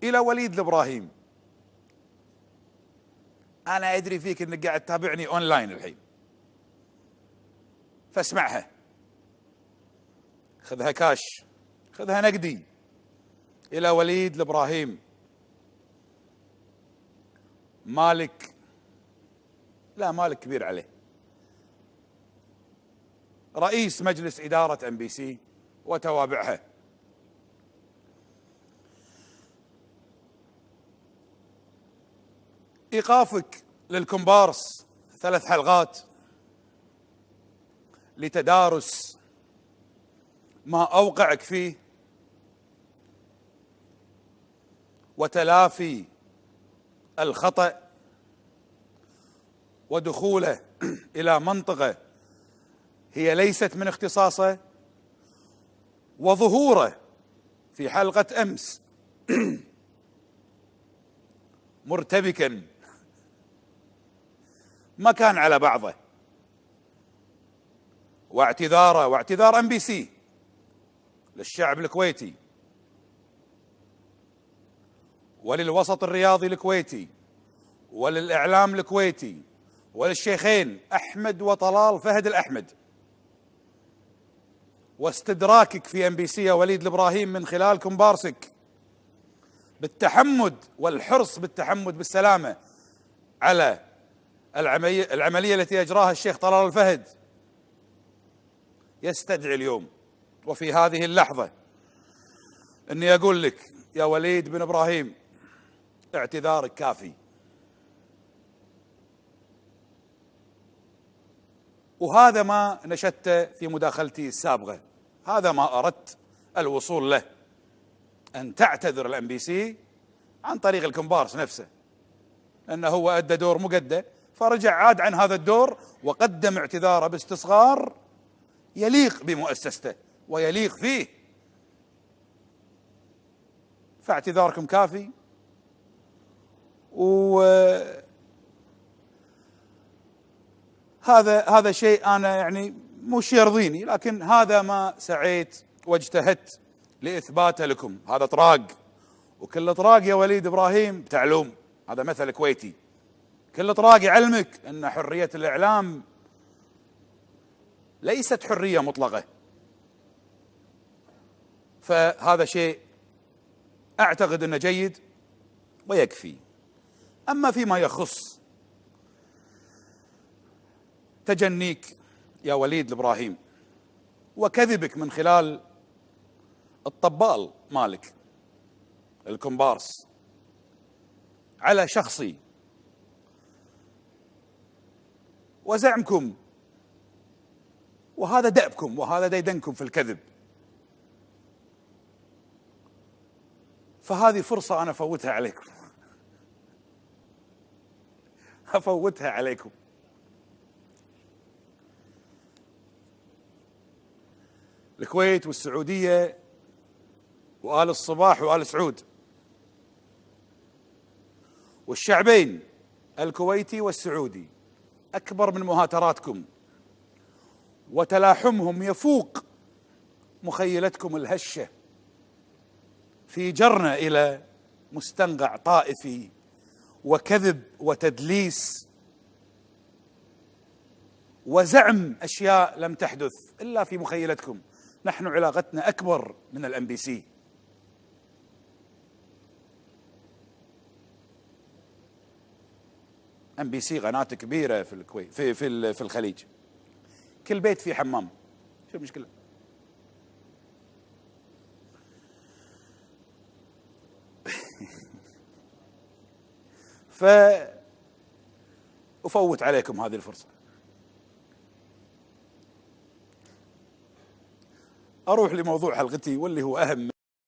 إلى وليد الإبراهيم. أنا أدري فيك أنك قاعد تتابعني أونلاين الحين، فاسمعها، خذها كاش، خذها نقدي. إلى وليد الإبراهيم، مالك، لا مالك كبير عليه، رئيس مجلس إدارة MBC وتوابعها. إيقافك للكومبارس 3 حلقات لتدارس ما أوقعك فيه وتلافي الخطأ ودخوله إلى منطقة هي ليست من اختصاصه، وظهوره في حلقة أمس مرتبكا ما كان على بعضه، واعتذاره واعتذار MBC للشعب الكويتي وللوسط الرياضي الكويتي وللإعلام الكويتي وللشيخين أحمد وطلال فهد الأحمد، واستدراكك في MBC يا وليد الإبراهيم من خلال كومبارسك بالتحمد والحرص بالتحمد بالسلامة على العملية التي أجراها الشيخ طلال الفهد، يستدعي اليوم وفي هذه اللحظة أني أقول لك يا وليد بن إبراهيم اعتذارك كافي. وهذا ما نشدت في مداخلتي السابقة، هذا ما أردت الوصول له، أن تعتذر الMBC عن طريق الكومبارس نفسه، أنه هو أدى دور مقدة فرجع عاد عن هذا الدور وقدم اعتذاره باستصغار يليق بمؤسسته ويليق فيه. فاعتذاركم كافي، هذا شيء أنا يعني مش يرضيني، لكن هذا ما سعيت واجتهدت لإثباته لكم. هذا طراق، وكل طراق يا وليد إبراهيم تعلوم، هذا مثل كويتي، كل طراق يعلمك أن حرية الإعلام ليست حرية مطلقة. فهذا شيء أعتقد أنه جيد ويكفي. أما فيما يخص تجنيك يا وليد الإبراهيم وكذبك من خلال الطبال مالك الكومبارس على شخصي وزعمكم، وهذا دأبكم وهذا ديدنكم في الكذب، فهذه فرصة أنا أفوتها عليكم أفوتها عليكم. الكويت والسعودية وآل الصباح وآل سعود والشعبين الكويتي والسعودي أكبر من مهاتراتكم، وتلاحمهم يفوق مخيلتكم الهشة في جرنا إلى مستنقع طائفي وكذب وتدليس وزعم أشياء لم تحدث إلا في مخيلتكم. نحن علاقتنا أكبر من الMBC. MBC قناة كبيرة في الكويت، في الخليج، كل بيت فيه حمام، شو المشكلة؟ أفوت عليكم هذه الفرصة. أروح لموضوع حلقتي واللي هو أهم